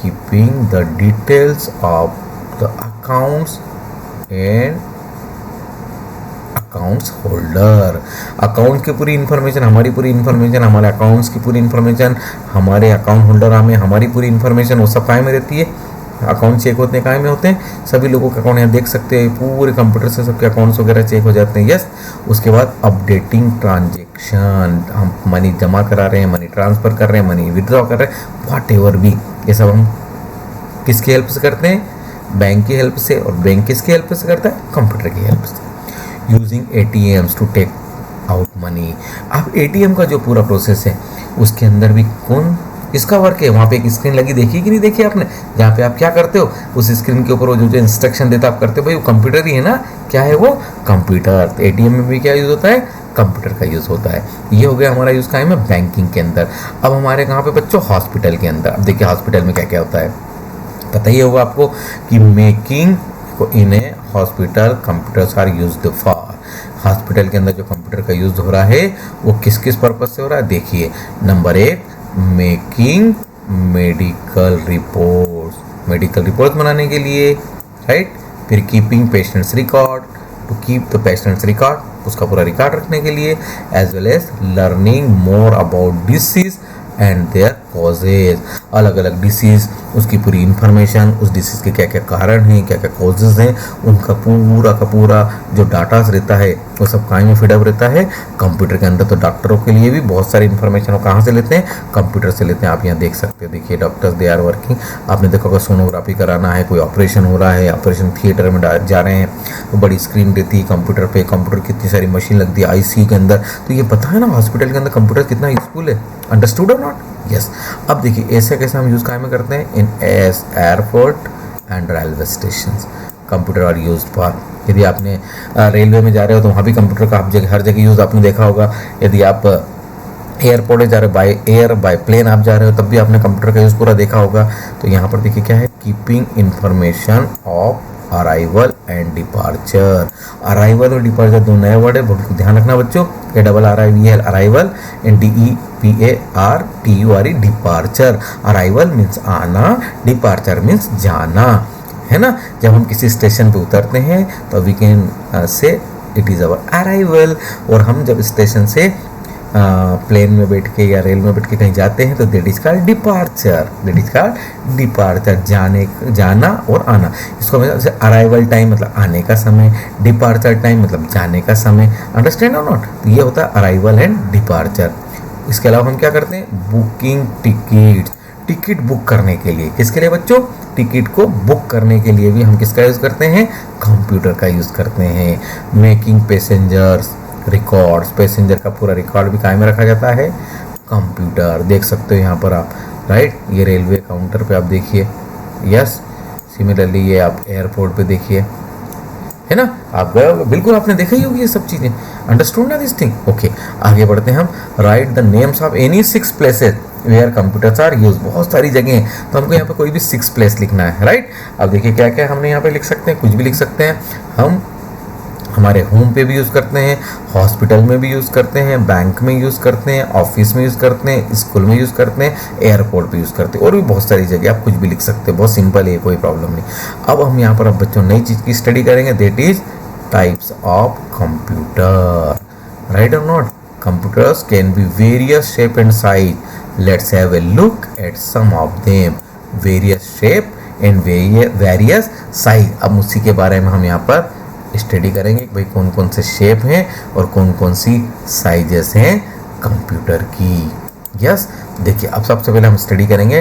keeping the details of the accounts and accounts holder, account की पूरी इन्फॉर्मेशन, हमारी पूरी इन्फॉर्मेशन, हमारे अकाउंट्स की पूरी इन्फॉर्मेशन, हमारे अकाउंट होल्डर हमें हमारी पूरी इन्फॉर्मेशन, वो सब काय में रहती है, अकाउंट चेक होते हैं काय में होते हैं, सभी लोगों के अकाउंट यहाँ देख सकते हैं, पूरे कंप्यूटर से सबके अकाउंट्स वगैरह चेक हो जाते हैं, यस। उसके बाद अपडेटिंग ट्रांजेक्शन, हम मनी जमा करा रहे हैं, मनी ट्रांसफ़र कर रहे हैं, मनी विदड्रॉ कर रहे हैं, व्हाट एवर भी, ये सब हम किसकी हेल्प से करते हैं? बैंक की हेल्प से। और बैंक किसकी हेल्प से करता है? कंप्यूटर की हेल्प से। Using ATMs to take out money. अब एटीएम का जो पूरा प्रोसेस है उसके अंदर भी कौन इसका वर्क है? वहाँ पे एक स्क्रीन लगी, देखी कि नहीं देखी आपने, जहाँ पे आप क्या करते हो उस स्क्रीन के ऊपर वो जो इंस्ट्रक्शन देता आप करते हो, भाई वो कंप्यूटर ही है ना। क्या है वो? कंप्यूटर। तो एटीएम में भी क्या यूज़ होता है? कंप्यूटर का यूज़ होता है। ये हो गया हमारा यूज़ कायम है बैंकिंग के अंदर। अब हमारे कहाँ पे बच्चों? हॉस्पिटल के अंदर। अब देखिए हॉस्पिटल में क्या क्या होता है, पता ही होगा आपको कि making in a hospital computers are used for. Hospital के अंदर जो कंप्यूटर का यूज़ हो रहा है वो किस किस पर्पज से हो रहा है? देखिए, नंबर 1, मेकिंग मेडिकल रिपोर्ट्स बनाने के लिए, राइट। फिर keeping patients record, to keep the patients record, उसका पूरा रिकॉर्ड रखने के लिए, as well as learning more about disease and their causes. अलग अलग डिसीज़, उसकी पूरी इंफॉर्मेशन, उस डिसीज़ के क्या क्या कारण हैं, क्या क्या कॉजेज़ हैं, उनका पूरा का पूरा जो डाटास रहता है वो सब कहाँ में फीडअप रहता है? कंप्यूटर के अंदर। तो डॉक्टरों के लिए भी बहुत सारी इन्फॉर्मेशन वो कहाँ से लेते हैं? कंप्यूटर से लेते हैं। आप यहाँ देख सकते हो, देखिए डॉक्टर्स दे आर वर्किंग। आपने देखा होगा सोनोग्राफी कराना है, कोई ऑपरेशन हो रहा है, ऑपरेशन थिएटर में जा रहे हैं तो बड़ी स्क्रीन रहती है कंप्यूटर पे, कंप्यूटर कितनी सारी मशीन लगती है आईसीयू के अंदर। तो ये पता है ना हॉस्पिटल के अंदर कंप्यूटर कितना यूजफुल है। अंडरस्टूड और नॉट? यस। अब देखिए ऐसे कैसे हम यूज़ कहाँ में करते हैं? In airport and railway station computer are use for. यदि आपने रेलवे में जा रहे हो तो वहाँ भी कंप्यूटर का हर जगह यूज़ आपने देखा होगा। यदि आप एयरपोर्ट जा रहे हो, बाय एयर बाय प्लेन आप जा रहे हो, तब भी आपने कंप्यूटर का यूज़ पूरा देखा होगा। तो यहाँ पर देखिए क्या है? Keeping information of arrival and departure. Arrival और डिपार्चर दो नए वर्ड है, बहुत ध्यान रखना बच्चों। ये double RIVL arrival and DEPARTURE departure. Arrival means आना, डिपार्चर मीन्स जाना, है ना। जब हम किसी स्टेशन पे उतरते हैं तो we can say it is our arrival. और हम जब स्टेशन से प्लेन में बैठ के या रेल में बैठ के कहीं जाते हैं तो दैट इज कॉल्ड डिपार्चर। जाना और आना। इसको मतलब अराइवल टाइम मतलब आने का समय, डिपार्चर टाइम मतलब जाने का समय। अंडरस्टैंड और नॉट? तो ये होता है अराइवल एंड डिपार्चर। इसके अलावा हम क्या करते हैं? बुकिंग टिकट बुक करने के लिए। किसके लिए बच्चों? टिकट को बुक करने के लिए भी हम किसका यूज़ करते हैं? कंप्यूटर का यूज़ करते हैं। मेकिंग पैसेंजर्स रिकॉर्ड्स, पैसेंजर का पूरा रिकॉर्ड भी कायम में रखा जाता है कंप्यूटर। देख सकते हो यहाँ पर आप, राइट। ये रेलवे काउंटर पे आप देखिए, यस। सिमिलरली ये आप एयरपोर्ट पे देखिए, है ना। आप गए होगे, बिल्कुल आपने देखा ही होगी ये सब चीज़ें। अंडरस्टूड ना दिस थिंग? ओके, आगे बढ़ते हैं हम। Write the names of any 6 places where computers are use. बहुत सारी जगह हैं तो हमको यहाँ पे कोई भी 6 प्लेस लिखना है, राइट। अब देखिए क्या क्या हमने यहाँ पे लिख सकते हैं, कुछ भी लिख सकते हैं हम। हमारे होम पे भी यूज़ करते हैं, हॉस्पिटल में भी यूज़ करते हैं, बैंक में यूज़ करते हैं, ऑफिस में यूज़ करते हैं, स्कूल में यूज़ करते हैं, एयरपोर्ट पे यूज़ करते हैं, और भी बहुत सारी जगह आप कुछ भी लिख सकते हैं। बहुत सिंपल है, कोई प्रॉब्लम नहीं। अब हम यहाँ पर अब बच्चों नई चीज़ की स्टडी करेंगे, that is types of computer. Right और not? Computers can be various shape and size. Let's have a look at some of them. Various shape and various size. अब उसी के बारे में हम यहाँ पर स्टडी करेंगे कि भाई कौन कौन से शेप हैं और कौन कौन सी साइजेस हैं कंप्यूटर की। यस, देखिए अब सबसे पहले हम स्टडी करेंगे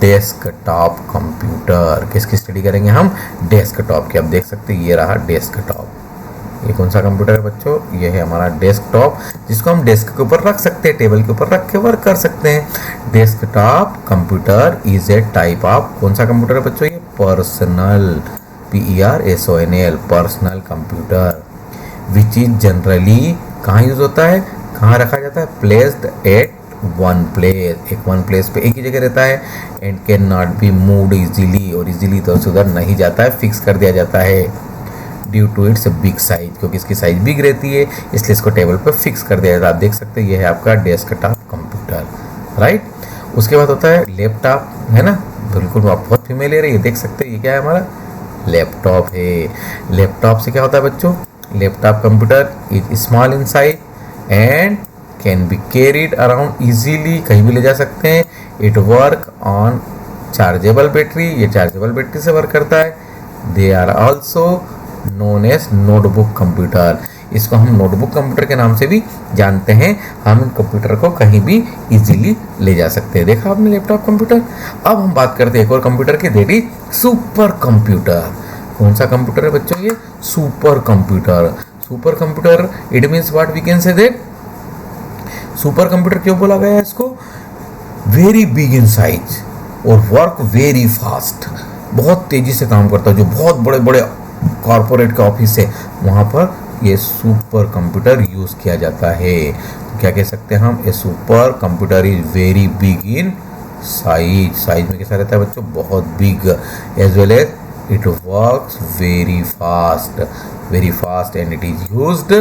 डेस्कटॉप कंप्यूटर। किसकी स्टडी करेंगे हम? डेस्कटॉप की। आप देख सकते हैं ये रहा डेस्कटॉप। ये कौन सा कंप्यूटर है बच्चों? ये है हमारा डेस्कटॉप, जिसको हम डेस्क के ऊपर रख सकते हैं, टेबल के ऊपर रख के वर्क कर सकते हैं। Desktop computer is a type of, कौन सा कंप्यूटर है बच्चों? ये personal, PERSONAL, personal computer, which is generally कहाँ यूज होता है, कहाँ रखा जाता है? प्लेस्ड एट वन प्लेस, एक वन प्लेस पे एक ही जगह रहता है। And can not be moved easily, और इजीली तो उधर नहीं जाता है, फिक्स कर दिया जाता है। Due to its big size, क्योंकि इसकी साइज बिग रहती है इसलिए इसको टेबल पर फिक्स कर दिया जाता है। आप देख सकते हैं ये है आपका डेस्कटॉप कंप्यूटर, राइट। उसके बाद होता है लैपटॉप, है ना, बिल्कुल आप बहुत फेमिलियर है, ये देख सकते हैं ये क्या है हमारा लैपटॉप है। लैपटॉप से क्या होता है बच्चों? Laptop computer is small in size and can be carried around easily, कहीं भी ले जा सकते हैं। It work on chargeable battery, ये चार्जेबल बैटरी से वर्क करता है। They are also known as notebook computer. इसको हम नोटबुक कंप्यूटर के नाम से भी जानते हैं। हम इन कंप्यूटर को कहीं भी इजीली ले जा सकते हैं। देखा आपने लैपटॉप कंप्यूटर। अब हम बात करते हैं एक और कंप्यूटर की, दैट इज सुपर कंप्यूटर। कौन सा कंप्यूटर है बच्चों ये? Super computer. Super computer it means what we can say that, super computer क्यों बोला गया है इसको? वेरी बिग इन साइज और वर्क वेरी फास्ट, बहुत तेजी से काम करता है। जो बहुत बड़े बड़े कॉरपोरेट का ऑफिस है वहाँ पर ये सुपर कंप्यूटर यूज किया जाता है। तो क्या कह सकते हैं हम? A super computer is very big in size. Size में कैसा रहता है बच्चों? बहुत big. As well as it works very fast and it is used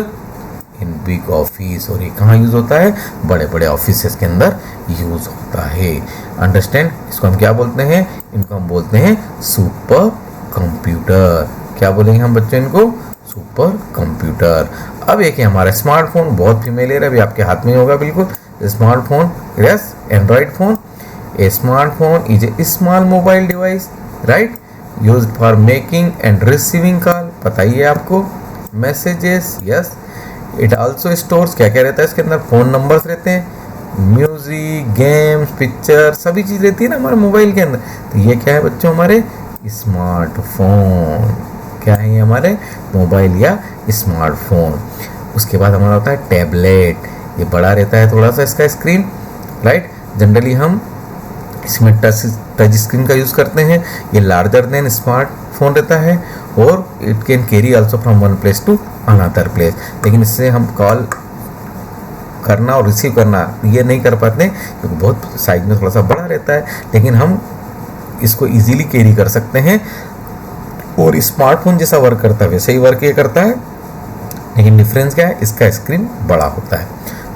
in big office. और ये कहाँ यूज होता है? बड़े बड़े ऑफिस के अंदर यूज होता है। अंडरस्टैंड? इसको हम क्या बोलते हैं? इनको हम बोलते हैं सुपर कंप्यूटर। क्या बोलेंगे हम बच्चों इनको? Super computer. अब एक है हमारा स्मार्टफोन, बहुत फेमिलियर है, अभी आपके हाथ में होगा बिल्कुल। Smartphone, yes, Android phone. A smartphone is a small mobile device, right, used for making and receiving call. पता ही है आपको। Messages, yes. It also stores, क्या क्या रहता है इसके अंदर? फोन नंबर्स रहते हैं, म्यूजिक, गेम्स, पिक्चर, सभी चीज़ रहती है ना हमारे मोबाइल के अंदर। तो ये क्या है बच्चों? हमारे स्मार्टफोन। क्या है ये? हमारे मोबाइल या स्मार्टफोन। उसके बाद हमारा होता है टैबलेट। ये बड़ा रहता है थोड़ा सा इसका स्क्रीन, राइट। जनरली हम इसमें टच स्क्रीन का यूज़ करते हैं। ये लार्जर देन स्मार्टफोन रहता है और it can carry also from one place to another place. लेकिन इससे हम कॉल करना और रिसीव करना ये नहीं कर पाते क्योंकि बहुत साइज में थोड़ा सा बड़ा रहता है। लेकिन हम इसको इजीली कैरी कर सकते हैं और स्मार्टफोन जैसा वर्क करता है वैसे ही वर्क ये करता है। लेकिन डिफरेंस क्या है? इसका स्क्रीन बड़ा होता है।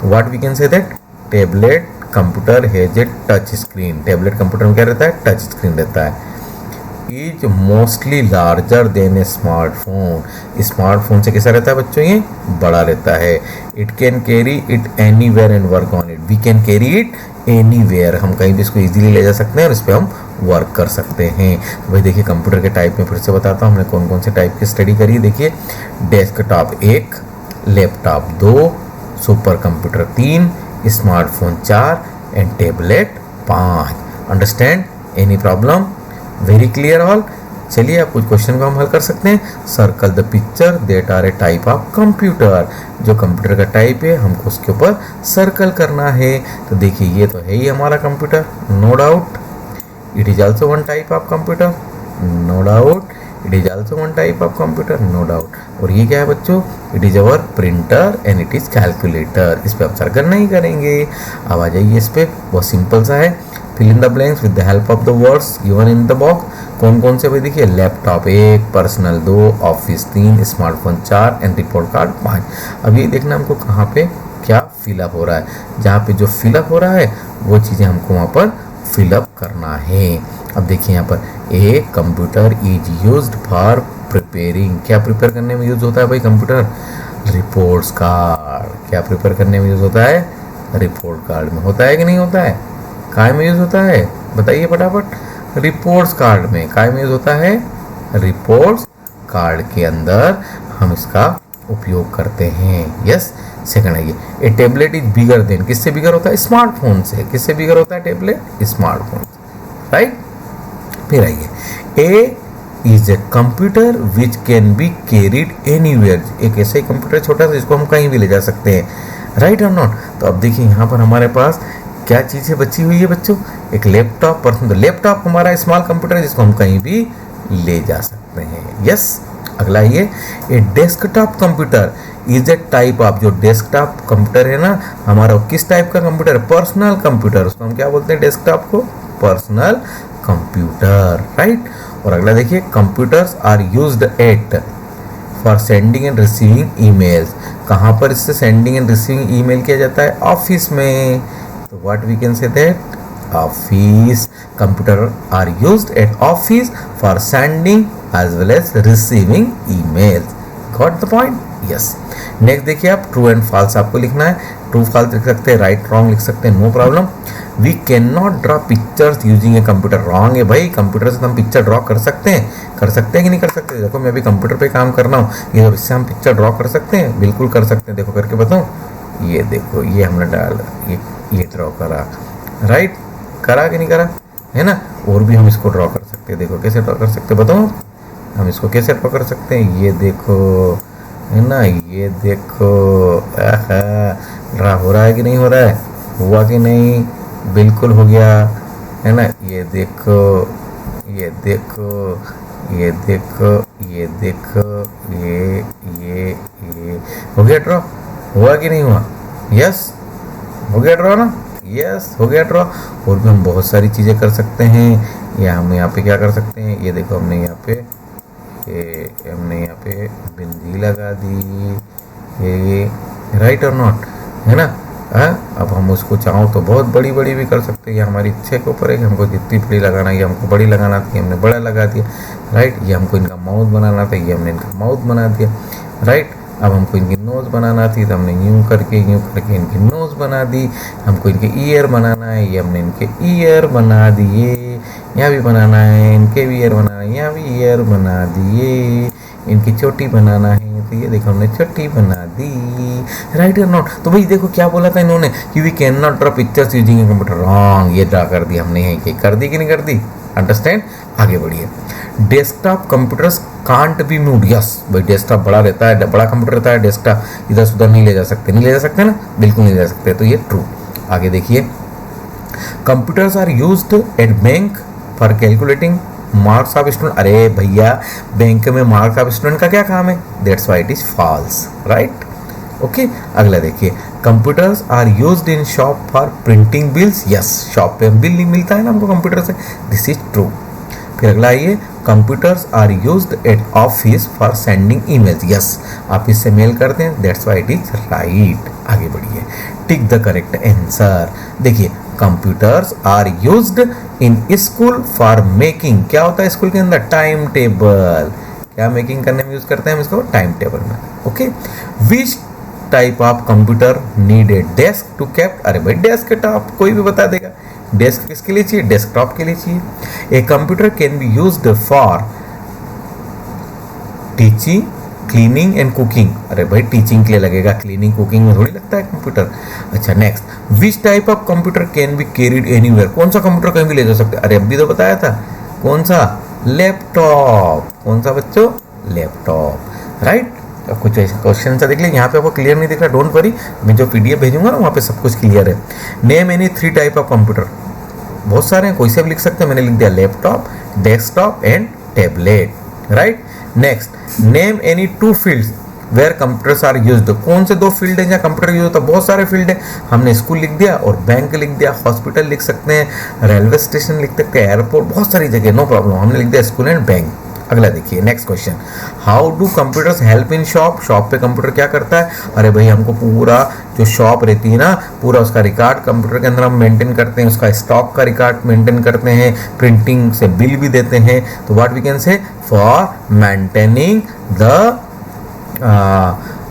तो what we can say that tablet computer has a touch screen. Tablet computer में क्या रहता है? टच स्क्रीन रहता है। Is mostly larger than a smartphone. Smartphone से कैसा रहता है बच्चों? ये बड़ा रहता है। It can carry it anywhere and work on it. We can carry it anywhere. हम कहीं भी इसको इजीली ले जा सकते हैं और इस पर हम वर्क कर सकते हैं। तो भाई देखिए कंप्यूटर के टाइप में फिर से बताता हूँ हमने कौन कौन से टाइप की स्टडी करी है। देखिए desktop 1, laptop 2, super computer 3, smartphone 4 and tablet 5। Understand? Any problem? Very clear all? चलिए अब कुछ क्वेश्चन को हम हल कर सकते हैं। Circle the picture that are a type of computer. जो कंप्यूटर का टाइप है हमको उसके ऊपर सर्कल करना है। तो देखिए ये तो है ही हमारा computer, no doubt. It is also one type of computer, no doubt. It is also one type of computer, no doubt. और ये क्या है बच्चों? It is our printer and it is calculator. इस पर आप सर्कल नहीं करेंगे। अब आ जाइए इस पर, बहुत सिंपल सा है। Fill in the blanks with the help of the words given in the box. कौन कौन से भाई देखिए? Laptop 1, personal 2, office 3, smartphone 4 and report card 5। अब ये देखना हमको कहाँ पे क्या फिलअप हो रहा है। जहाँ पे जो फिलअप हो रहा है वो चीज़ें हमको वहाँ पर फिलअप करना है। अब देखिए यहाँ पर a computer is used for preparing. क्या प्रिपेयर करने में यूज होता है भाई कंप्यूटर? Reports card. क्या प्रिपेयर करने में यूज होता है? रिपोर्ट कार्ड में। होता है कि नहीं होता है? काय में यूज होता है? बताइए फटाफट। रिपोर्ट्स कार्ड में। काय में यूज होता है? रिपोर्ट्स कार्ड के अंदर हम इसका उपयोग करते हैं। यस। सेकंड आइए, ए टेबलेट इज बिगर देन। किससे बिगर होता है? स्मार्टफोन से। किससे बिगर होता है टेबलेट? स्मार्टफोन से, राइट। फिर आइए, a is a computer which can be carried anywhere. एक ऐसा ही कंप्यूटर छोटा सा जिसको हम कहीं भी ले जा सकते हैं, राइट और नॉट। तो अब देखिए यहाँ पर हमारे पास क्या चीज़ें बची हुई है बच्चों? एक लैपटॉप। पर्सनल लैपटॉप हमारा स्मॉल कंप्यूटर है जिसको हम कहीं भी ले जा सकते हैं। यस। अगला ये, ए desktop computer is a type of. जो डेस्कटॉप कंप्यूटर है ना हमारा, किस टाइप का कंप्यूटर है? Personal computer. उसको हम क्या बोलते हैं? डेस्कटॉप को पर्सनल कंप्यूटर, राइट। और अगला देखिए, computers are used at for sending and receiving emails. कहाँ पर इससे सेंडिंग एंड रिसीविंग ईमेल किया जाता है? ऑफिस में। तो what we can say that office. Computer are used at office for sending as well as receiving emails. Got the point? Yes. Next देखिए आप ट्रू एंड फॉल्स आपको लिखना है, ट्रू फॉल्स लिख सकते हैं, राइट रॉन्ग लिख सकते हैं, no problem. We can not draw pictures using a computer, wrong है भाई, कंप्यूटर से तो हम पिक्चर ड्रॉ कर सकते हैं कि नहीं कर सकते? देखो मैं अभी कंप्यूटर पे काम कर रहा हूँ, ये इससे हम पिक्चर ड्रॉ कर सकते हैं, बिल्कुल कर सकते हैं। देखो करके बताऊँ, ये देखो ये हमने डाला, ये ड्रॉ करा, राइट, करा कि नहीं करा, है ना। और भी हम इसको ड्रॉ कर सकते हैं, देखो कैसे ड्रॉ कर सकते हैं बताओ, हम इसको कैसे ड्रॉ कर सकते हैं, ये देखो, है ना, ये देखो, ड्रॉ हो रहा है कि नहीं हो रहा है, हुआ कि नहीं, बिल्कुल हो गया, है ना। ये देखो, ये देखो, ये देखो, ये देखो, ये हो गया ड्रॉ, हुआ कि नहीं हुआ, यस हो गया ड्रॉ ना, यस हो गया ड्रॉ। और भी हम बहुत सारी चीज़ें कर सकते हैं, या हम यहाँ पे क्या कर सकते हैं, ये देखो हमने यहाँ पे बिंदी लगा दी, ये राइट और नॉट, है ना। अब हम उसको चाहो तो बहुत बड़ी बड़ी भी कर सकते हैं, ये हमारी इच्छा के ऊपर है कि हमको जितनी बड़ी लगाना है, ये हमको बड़ी लगाना था, ये हमने बड़ा लगा दिया, राइट। ये हमको इनका माउथ बनाना था, ये हमने इनका माउथ बना दिया, राइट। अब हमको इनकी नोज़ बनाना थी तो हमने यूँ करके इनकी नोज़ बना दी। हमको इनके ईयर बनाना है, ये हमने इनके ईयर बना दिए। यहाँ भी बनाना है, इनके भी ईयर बनाना है, यहाँ भी ईयर बना दिए। इनकी चोटी बनाना है तो ये देखो हमने चोटी बना दी, राइट और नॉट। तो भाई देखो क्या बोला था इन्होंने कि we can not draw pictures using a computer, wrong, ये ड्रा कर दी हमने, यही कर दी कि नहीं कर दी, अंडरस्टैंड। आगे बढ़िए, desktop computers can't be moved, yes भाई डेस्कटॉप बड़ा रहता है, बड़ा कंप्यूटर रहता है, डेस्कटॉप इधर उधर नहीं ले जा सकते, ना, बिल्कुल नहीं ले जा सकते, तो ये ट्रू। आगे देखिए, computers are used at bank for calculating marks of student, अरे भैया बैंक में मार्क्स ऑफ स्टूडेंट का क्या काम है, that's why it is false, right, okay. अगला देखिए, computers are used in shop for printing bills, yes shop पे बिल नहीं मिलता है ना हमको कंप्यूटर से, दिस इज ट्रू। फिर अगला आइए, computers are used at office for sending emails, yes office से मेल करते हैं, that's why it is right. आगे बढ़िए, टिक द करेक्ट आंसर। देखिए, computers are used in school for making, क्या होता है स्कूल के अंदर, टाइम टेबल, क्या मेकिंग करने में यूज करते हैं हम इसको, टाइम टेबल में, okay. Which type of computer need a desk to keep, अरे भाई डेस्कटॉप, कोई भी बता देगा, डेस्क किसके लिए चाहिए, डेस्कटॉप के लिए चाहिए। ए computer can be used for teaching, cleaning and cooking, अरे भाई टीचिंग के लिए लगेगा, क्लीनिंग कुकिंग में थोड़ी लगता है कंप्यूटर। अच्छा next, which type of computer can be carried anywhere, कौन सा कंप्यूटर कहीं भी ले जा सकते हैं, अरे अभी तो बताया था, कौन सा, लैपटॉप, कौन सा बच्चों, लैपटॉप, राइट। अब कुछ ऐसे क्वेश्चन सा देख लें, यहाँ पे आपको क्लियर नहीं दिख रहा, डोंट वरी, मैं जो पीडीएफ भेजूंगा ना वहाँ पे सब कुछ क्लियर है। Name any 3 type of computer, बहुत सारे हैं, कोई से भी लिख सकते हैं, मैंने लिख दिया laptop, desktop and tablet, right. Next, name any 2 fields where computers are used, कौन से 2 फील्ड हैं जहाँ कंप्यूटर यूज होता है, बहुत सारे फील्ड है, हमने स्कूल लिख दिया और बैंक लिख दिया, हॉस्पिटल लिख सकते हैं, रेलवे स्टेशन लिख सकते हैं, एयरपोर्ट, बहुत सारी जगह, नो प्रॉब्लम, हमने लिख दिया स्कूल एंड बैंक। अगला देखिए, next question, how do computers help in shop, shop पे कंप्यूटर क्या करता है, अरे भाई हमको पूरा जो शॉप रहती है ना, पूरा उसका रिकॉर्ड कंप्यूटर के अंदर हम मेंटेन करते हैं, उसका स्टॉक का रिकॉर्ड मेंटेन करते हैं, प्रिंटिंग से बिल भी देते हैं, तो what we can say, for maintaining the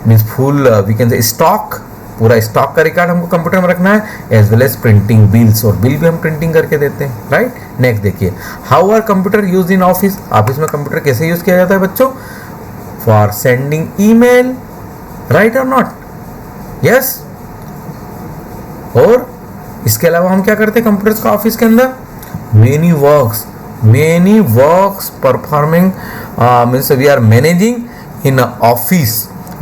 means full we can say stock, पूरा स्टॉक का रिकॉर्ड हमको कंप्यूटर में रखना है, as well as printing bills, और बिल भी हम प्रिंटिंग करके देते हैं, राइट। नेक्स्ट देखिए, how are computer use in office, office में कंप्यूटर कैसे यूज किया जाता है बच्चों, फॉर सेंडिंग ईमेल, राइट और नॉट, यस। और इसके अलावा हम क्या करते हैं कंप्यूटर्स का ऑफिस के अंदर, many works performing means we are managing in office,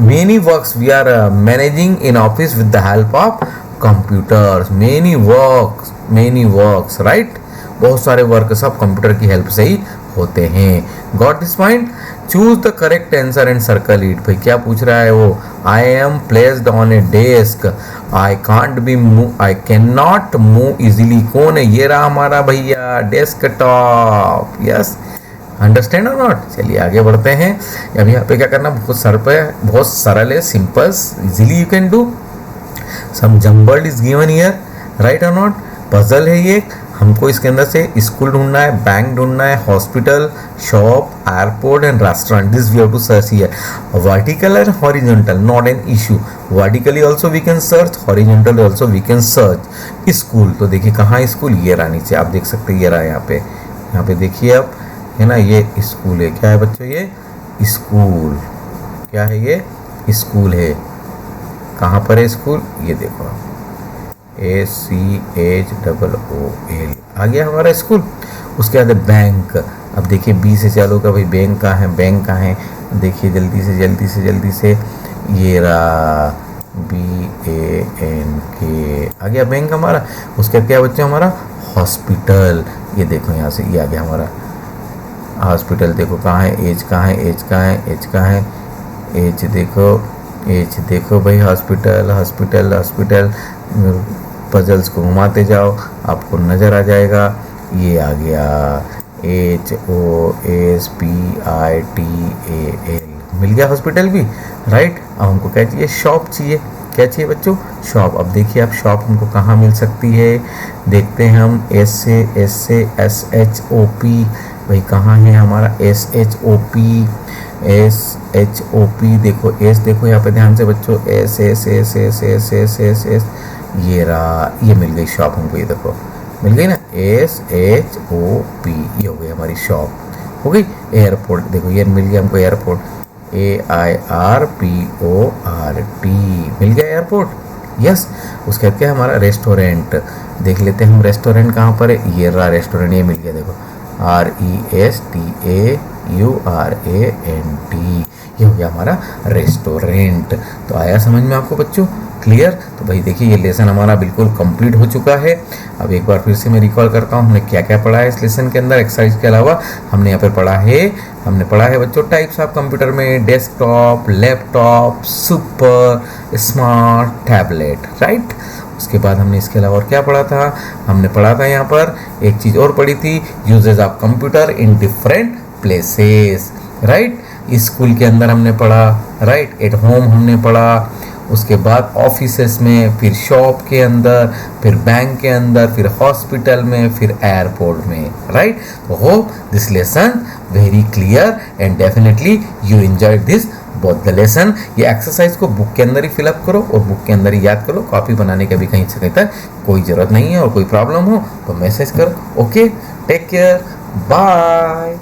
many works we are managing in office with the help of computers, many works, right, बहुत सारे वर्क सब कंप्यूटर की हेल्प से ही होते हैं। Got this point, choose the correct answer and circle it, भाई क्या पूछ रहा है वो, I am placed on A desk, I can't be move, I can not move easily, कौन है, ये रहा हमारा भैया डेस्कटॉप, यस, अंडरस्टैंड और नॉट। चलिए आगे बढ़ते हैं। अब यहाँ पे क्या करना, बहुत सरल है, simple, easily you can do. Some jumbled is given here, right और नॉट, पजल है ये, हमको इसके अंदर से स्कूल ढूंढना है, बैंक ढूंढना है, hospital, shop, airport and restaurant. This we have to search here. Vertical and horizontal not an issue. Vertically also we can search, horizontal also we can search. School तो देखिए कहाँ स्कूल, ये रहा नीचे, आप देख सकते हैं ये रहा यहाँ पे देखिए आप, है ना, ये स्कूल है. क्या है बच्चों, ये स्कूल. क्या है, ये स्कूल है. कहाँ पर है स्कूल, ये देखो आप, SCHOOL आ गया हमारा स्कूल. उसके बाद बैंक. अब देखिए बी से चालू का भाई, बैंक कहाँ है, बैंक कहाँ है, देखिए जल्दी से ये रहा BANK आ गया बैंक हमारा. उसके बाद क्या बच्चों हमारा हॉस्पिटल. ये देखो यहाँ से ये आ गया हमारा हॉस्पिटल. देखो कहाँ है, एज कहाँ है, एज देखो भाई, हॉस्पिटल. पजल्स को घुमाते जाओ, आपको नज़र आ जाएगा. ये आ गया HOSPITAL, मिल गया हॉस्पिटल भी, राइट. अब हमको क्या चाहिए, शॉप चाहिए. क्या चाहिए बच्चों, शॉप. अब देखिए आप शॉप हमको कहाँ मिल सकती है, देखते हैं हम. SHOP भाई कहाँ है हमारा SHOP. देखो एस, देखो यहाँ पे ध्यान से बच्चों, एस. ये रहा, ये मिल गई शॉप हमको, ये देखो मिल गई ना, SHOP. ये हो गई हमारी शॉप, हो गई. एयरपोर्ट देखो ये मिल गया हमको, एयरपोर्ट AIRPORT मिल गया एयरपोर्ट. यस. उसके बाद क्या हमारा रेस्टोरेंट. देख लेते हैं हम रेस्टोरेंट कहाँ पर है. ये रहा रेस्टोरेंट, ये मिल गया देखो, RESTAURANT. ये हो गया हमारा रेस्टोरेंट. तो आया समझ में आपको बच्चों, क्लियर. तो भाई देखिए ये लेसन हमारा बिल्कुल कंप्लीट हो चुका है. अब एक बार फिर से मैं रिकॉल करता हूँ हमने क्या क्या पढ़ा है इस लेसन के अंदर. एक्सरसाइज के अलावा हमने यहाँ पर हमने पढ़ा है बच्चों टाइप्स ऑफ कंप्यूटर में, desktop, laptop, super, smart, tablet, right. उसके बाद हमने इसके अलावा और क्या पढ़ा था, हमने पढ़ा था यहाँ पर एक चीज़ और पढ़ी थी, uses of computer in different places, right. School के अंदर हमने पढ़ा, राइट. एट होम हमने पढ़ा. उसके बाद ऑफिसेस में, फिर शॉप के अंदर, फिर बैंक के अंदर, फिर हॉस्पिटल में, फिर एयरपोर्ट में, राइट. तो hope this lesson very clear and definitely you enjoyed this both the lesson. ये एक्सरसाइज को बुक के अंदर ही फिलअप करो और बुक के अंदर ही याद करो. कॉपी बनाने का भी कहीं से कहीं तक कोई ज़रूरत नहीं है. और कोई प्रॉब्लम हो तो मैसेज करो. Okay, take care, bye.